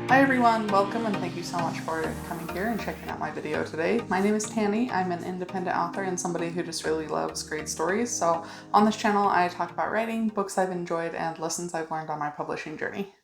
Hi everyone, welcome and thank you so much for coming here and checking out my video today. My name is Tanny. I'm an independent author and somebody who just really loves great stories. So on this channel I talk about writing, books I've enjoyed, and lessons I've learned on my publishing journey.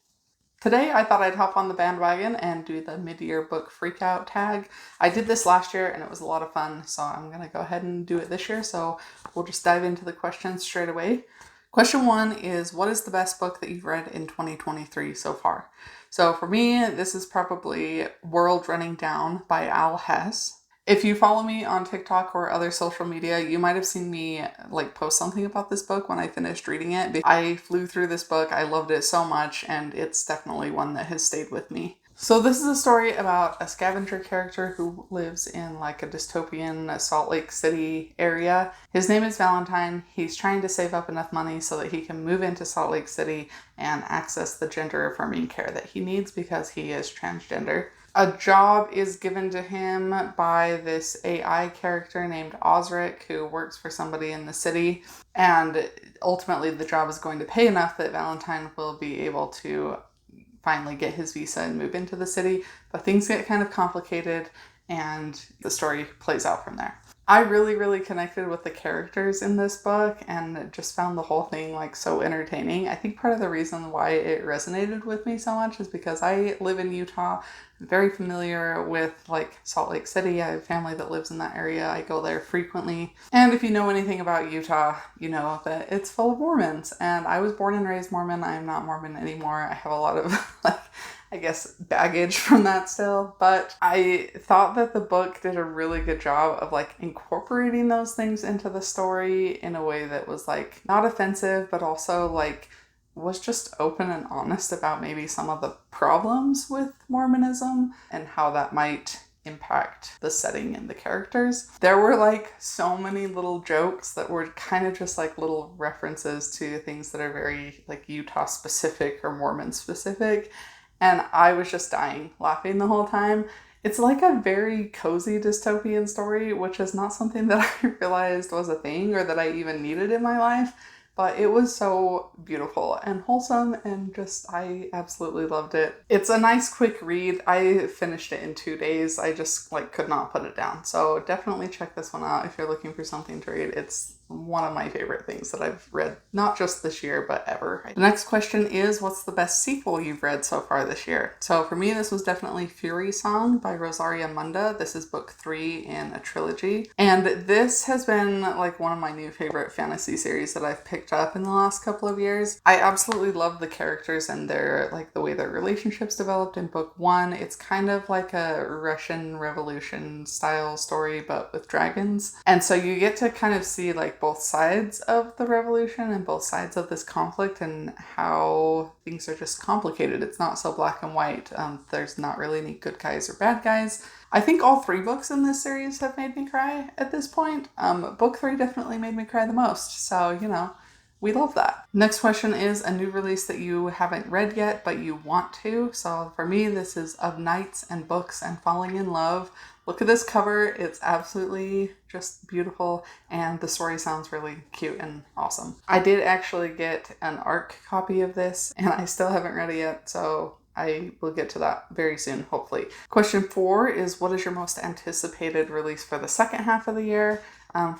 Today I thought I'd hop on the bandwagon and do the mid-year book freakout tag. I did this last year and it was a lot of fun, so I'm going to go ahead and do it this year. So we'll just dive into the questions straight away. Question 1 is, what is the best book that you've read in 2023 so far? So for me, this is probably World Running Down by Al Hess. If you follow me on TikTok or other social media, you might have seen me post something about this book when I finished reading it. I flew through this book, I loved it so much, and it's definitely one that has stayed with me. So this is a story about a scavenger character who lives in a dystopian Salt Lake City area. His name is Valentine. He's trying to save up enough money so that he can move into Salt Lake City and access the gender affirming care that he needs because he is transgender. A job is given to him by this AI character named Osric who works for somebody in the city, and ultimately the job is going to pay enough that Valentine will be able to finally get his visa and move into the city, but things get kind of complicated and the story plays out from there. I really connected with the characters in this book and just found the whole thing so entertaining. I think part of the reason why it resonated with me so much is because I live in Utah. I'm very familiar with Salt Lake City. I have family that lives in that area. I go there frequently. And if you know anything about Utah, you know that it's full of Mormons. And I was born and raised Mormon. I am not Mormon anymore. I have a lot of baggage from that still, but I thought that the book did a really good job of incorporating those things into the story in a way that was not offensive, but also was just open and honest about maybe some of the problems with Mormonism and how that might impact the setting and the characters. There were so many little jokes that were kind of just little references to things that are very Utah specific or Mormon specific. And I was just dying laughing the whole time. It's a very cozy dystopian story, which is not something that I realized was a thing or that I even needed in my life. But it was so beautiful and wholesome and I absolutely loved it. It's a nice quick read. I finished it in 2 days. I just could not put it down. So definitely check this one out if you're looking for something to read. It's one of my favorite things that I've read, not just this year, but ever. The next question is, what's the best sequel you've read so far this year? So for me, this was definitely Fury Song by Rosaria Munda. This is book 3 in a trilogy. And this has been one of my new favorite fantasy series that I've picked up in the last couple of years. I absolutely love the characters and their the way their relationships developed in book 1. It's kind of like a Russian Revolution style story, but with dragons. And so you get to kind of see both sides of the revolution and both sides of this conflict and how things are just complicated. It's not so black and white. There's not really any good guys or bad guys. I think all 3 books in this series have made me cry at this point. Book 3 definitely made me cry the most. So, we love that. Next question is a new release that you haven't read yet, but you want to. So for me, this is Of Nights and Books and Falling in Love. Look at this cover. It's absolutely just beautiful, and the story sounds really cute and awesome. I did actually get an ARC copy of this, and I still haven't read it yet, so I will get to that very soon, hopefully. Question 4 is, what is your most anticipated release for the second half of the year?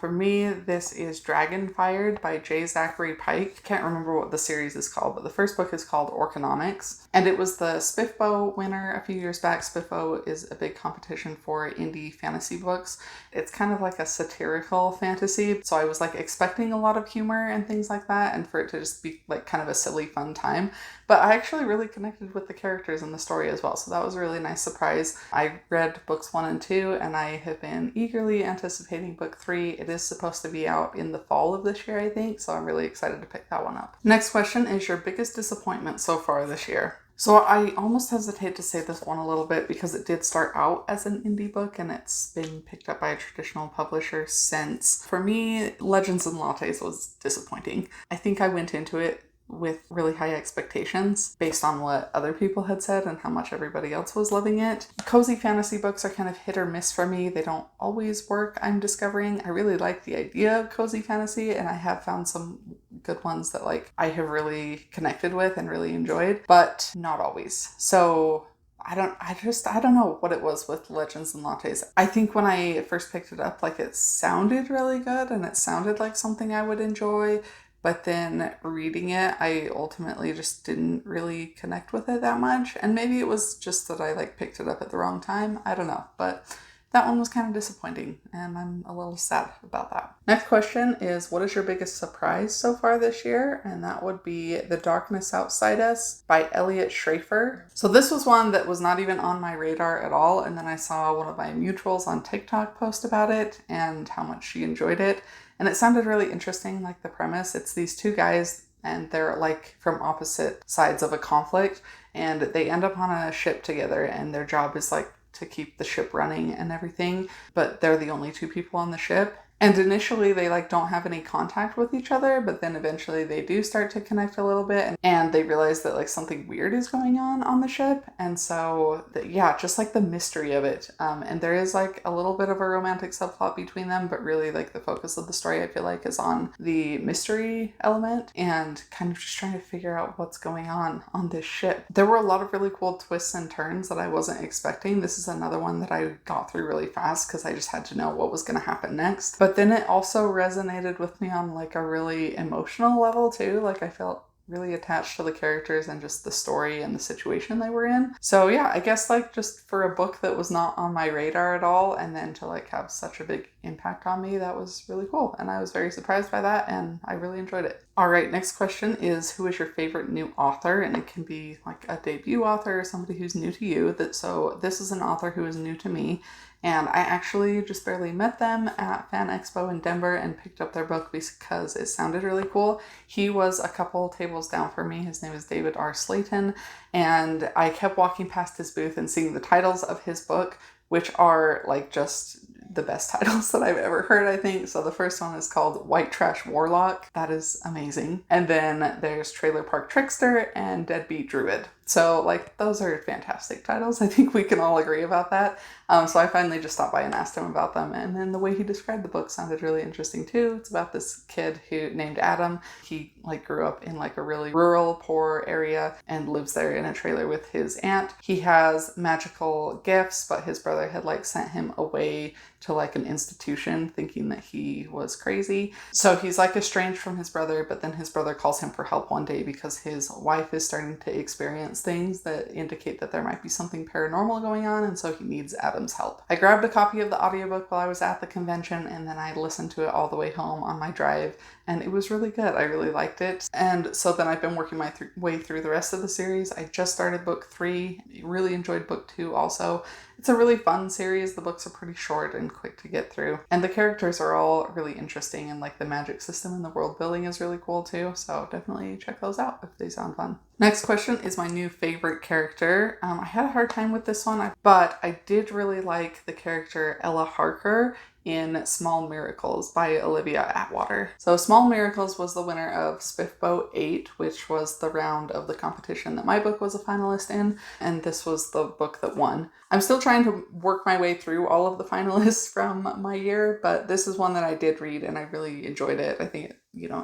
For me, this is Dragonfired by J. Zachary Pike. Can't remember what the series is called, but the first book is called Orconomics. And it was the Spiffbo winner a few years back. Spiffbo is a big competition for indie fantasy books. It's kind of a satirical fantasy. So I was expecting a lot of humor and things like that, and for it to just be kind of a silly, fun time. But I actually really connected with the characters in the story as well. So that was a really nice surprise. I read books 1 and 2, and I have been eagerly anticipating book 3. It is supposed to be out in the fall of this year, I think, so I'm really excited to pick that one up. Next question is your biggest disappointment so far this year? So I almost hesitate to say this one a little bit because it did start out as an indie book and it's been picked up by a traditional publisher since. For me, Legends and Lattes was disappointing. I think I went into it with really high expectations based on what other people had said and how much everybody else was loving it. Cozy fantasy books are kind of hit or miss for me. They don't always work, I'm discovering. I really like the idea of cozy fantasy, and I have found some good ones that I have really connected with and really enjoyed, but not always. So I don't know what it was with Legends and Lattes. I think when I first picked it up, like it sounded really good and it sounded like something I would enjoy. But then reading it, I ultimately just didn't really connect with it that much. And maybe it was just that I like picked it up at the wrong time. I don't know. But that one was kind of disappointing and I'm a little sad about that. Next question is, what is your biggest surprise so far this year? And that would be The Darkness Outside Us by Elliot Schrafer. So this was one that was not even on my radar at all. And then I saw one of my mutuals on TikTok post about it and how much she enjoyed it. And it sounded really interesting, like the premise. It's these two guys and they're like from opposite sides of a conflict and they end up on a ship together and their job is like to keep the ship running and everything, but they're the only two people on the ship. And initially they like don't have any contact with each other, but then eventually they do start to connect a little bit and they realize that like something weird is going on the ship. And so yeah, just like the mystery of it. And there is like a little bit of a romantic subplot between them, but really like the focus of the story I feel like is on the mystery element and kind of just trying to figure out what's going on this ship. There were a lot of really cool twists and turns that I wasn't expecting. This is another one that I got through really fast because I just had to know what was going to happen next. But then it also resonated with me on like a really emotional level too. Like I felt really attached to the characters and just the story and the situation they were in. So yeah, I guess like just for a book that was not on my radar at all and then to like have such a big impact on me, that was really cool. And I was very surprised by that and I really enjoyed it. All right, next question is, who is your favorite new author? And it can be like a debut author or somebody who's new to you. So this is an author who is new to me. And I actually just barely met them at Fan Expo in Denver and picked up their book because it sounded really cool. He was a couple tables down from me. His name is David R. Slayton. And I kept walking past his booth and seeing the titles of his book, which are like just the best titles that I've ever heard, I think. So the first one is called White Trash Warlock. That is amazing. And then there's Trailer Park Trickster and Deadbeat Druid. So like those are fantastic titles. I think we can all agree about that. So I finally just stopped by and asked him about them. And then the way he described the book sounded really interesting too. It's about this kid who named Adam. He like grew up in like a really rural, poor area and lives there in a trailer with his aunt. He has magical gifts, but his brother had like sent him away to like an institution thinking that he was crazy. So he's like estranged from his brother, but then his brother calls him for help one day because his wife is starting to experience things that indicate that there might be something paranormal going on, and so he needs Adam's help. I grabbed a copy of the audiobook while I was at the convention and then I listened to it all the way home on my drive, and it was really good. I really liked it. And so then I've been working my way through the rest of the series. I just started book 3. Really enjoyed book 2 also. It's a really fun series. The books are pretty short and quick to get through. And the characters are all really interesting and like the magic system and the world building is really cool too. So definitely check those out if they sound fun. Next question is my new favorite character. I had a hard time with this one, but I did really like the character Ella Harker in Small Miracles by Olivia Atwater. So Small Miracles was the winner of Spiffboat 8, which was the round of the competition that my book was a finalist in, and this was the book that won. I'm still trying to work my way through all of the finalists from my year, but this is one that I did read and I really enjoyed it. I think it,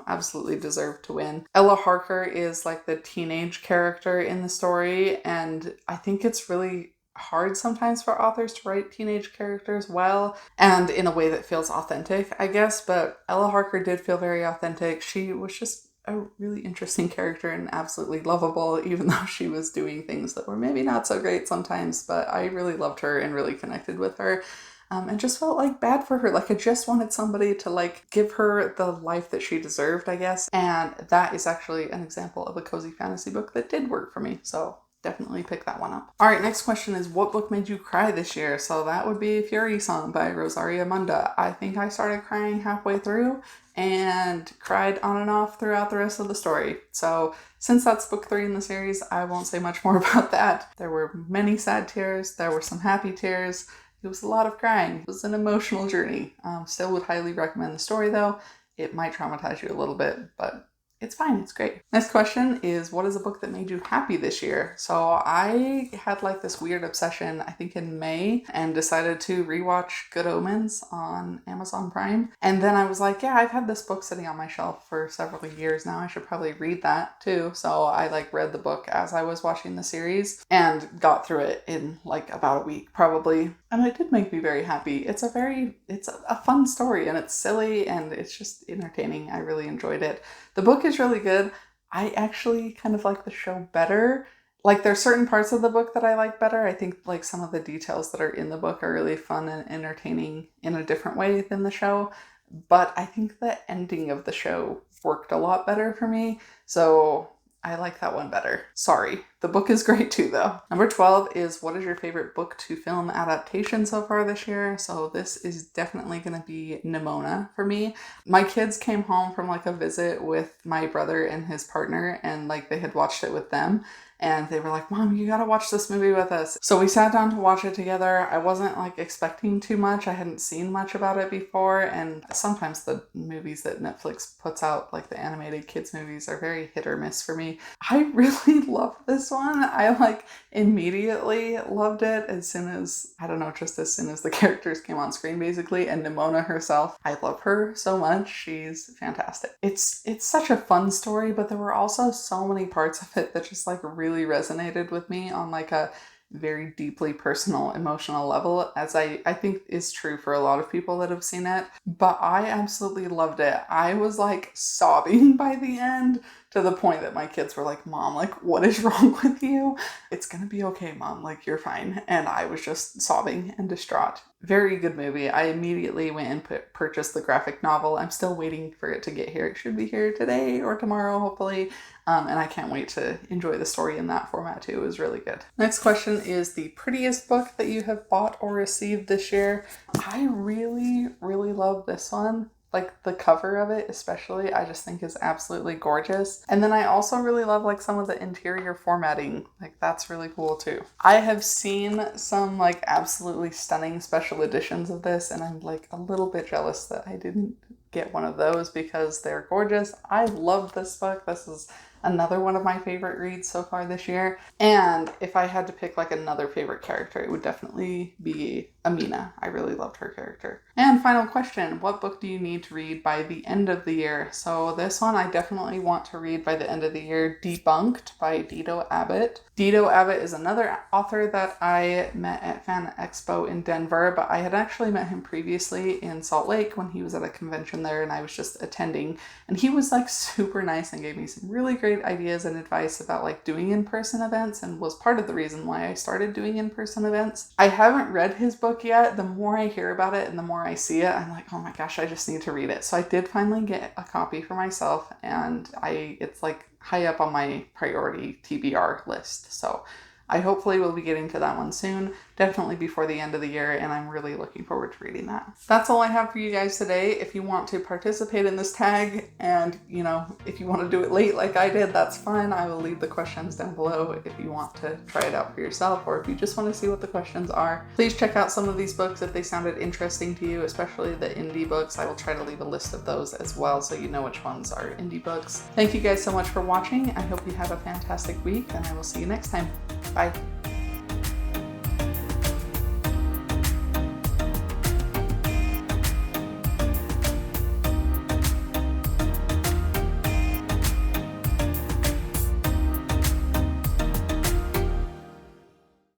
absolutely deserved to win. Ella Harker is like the teenage character in the story, and I think it's really hard sometimes for authors to write teenage characters well and in a way that feels authentic, I guess, but Ella Harker did feel very authentic. She was just a really interesting character and absolutely lovable, even though she was doing things that were maybe not so great sometimes, but I really loved her and really connected with her. And just felt like bad for her. Like I just wanted somebody to like give her the life that she deserved, I guess. And that is actually an example of a cozy fantasy book that did work for me. So definitely pick that one up. All right, next question is, what book made you cry this year? So that would be Fury Song by Rosaria Munda. I think I started crying halfway through and cried on and off throughout the rest of the story. So since that's book 3 in the series, I won't say much more about that. There were many sad tears. There were some happy tears. It was a lot of crying. It was an emotional journey. Still would highly recommend the story though. It might traumatize you a little bit, but it's fine. It's great. Next question is, what is a book that made you happy this year? So I had like this weird obsession, I think in May, and decided to rewatch Good Omens on Amazon Prime. And then I was like, yeah, I've had this book sitting on my shelf for several years now. I should probably read that too. So I like read the book as I was watching the series and got through it in like about a week probably. And it did make me very happy. It's a fun story, and it's silly, and it's just entertaining. I really enjoyed it. The book is really good. I actually kind of like the show better. Like, there's certain parts of the book that I like better. I think like some of the details that are in the book are really fun and entertaining in a different way than the show. But I think the ending of the show worked a lot better for me. So I like that one better. Sorry. The book is great too, though. Number 12 is, what is your favorite book to film adaptation so far this year? So this is definitely going to be Nimona for me. My kids came home from like a visit with my brother and his partner, and like they had watched it with them. And they were like, Mom, you gotta watch this movie with us. So we sat down to watch it together. I wasn't like expecting too much. I hadn't seen much about it before. And sometimes the movies that Netflix puts out, like the animated kids movies, are very hit or miss for me. I really love this one. I like immediately loved it as soon as, I don't know, just as soon as the characters came on screen basically. And Nimona herself, I love her so much. She's fantastic. It's such a fun story, but there were also so many parts of it that just like really resonated with me on like a very deeply personal, emotional level, as I think is true for a lot of people that have seen it. But I absolutely loved it. I was like sobbing by the end, to the point that my kids were like, Mom, like, what is wrong with you? It's gonna be okay, Mom, like, you're fine. And I was just sobbing and distraught. Very good movie. I immediately went and purchased the graphic novel. I'm still waiting for it to get here. It should be here today or tomorrow, hopefully. And I can't wait to enjoy the story in that format too. It was really good. Next question is, the prettiest book that you have bought or received this year? I really, really love this one. Like the cover of it especially, I just think is absolutely gorgeous. And then I also really love like some of the interior formatting. Like that's really cool too. I have seen some like absolutely stunning special editions of this, and I'm like a little bit jealous that I didn't get one of those because they're gorgeous. I love this book. This is another one of my favorite reads so far this year. And if I had to pick like another favorite character, it would definitely be Amina. I really loved her character. And final question, what book do you need to read by the end of the year? So this one I definitely want to read by the end of the year, Debunked by Dido Abbott. Dido Abbott is another author that I met at Fan Expo in Denver, but I had actually met him previously in Salt Lake when he was at a convention there and I was just attending. And he was like super nice and gave me some really great ideas and advice about like doing in-person events, and was part of the reason why I started doing in-person events. I haven't read his book yet. The more I hear about it and the more I see it, I'm like, oh my gosh, I just need to read it. So I did finally get a copy for myself, and it's like high up on my priority TBR list. So I hopefully will be getting to that one soon, definitely before the end of the year, and I'm really looking forward to reading that. That's all I have for you guys today. If you want to participate in this tag, and you know, if you want to do it late like I did, that's fine. I will leave the questions down below if you want to try it out for yourself, or if you just want to see what the questions are. Please check out some of these books if they sounded interesting to you, especially the indie books. I will try to leave a list of those as well so you know which ones are indie books. Thank you guys so much for watching. I hope you have a fantastic week, and I will see you next time. Bye.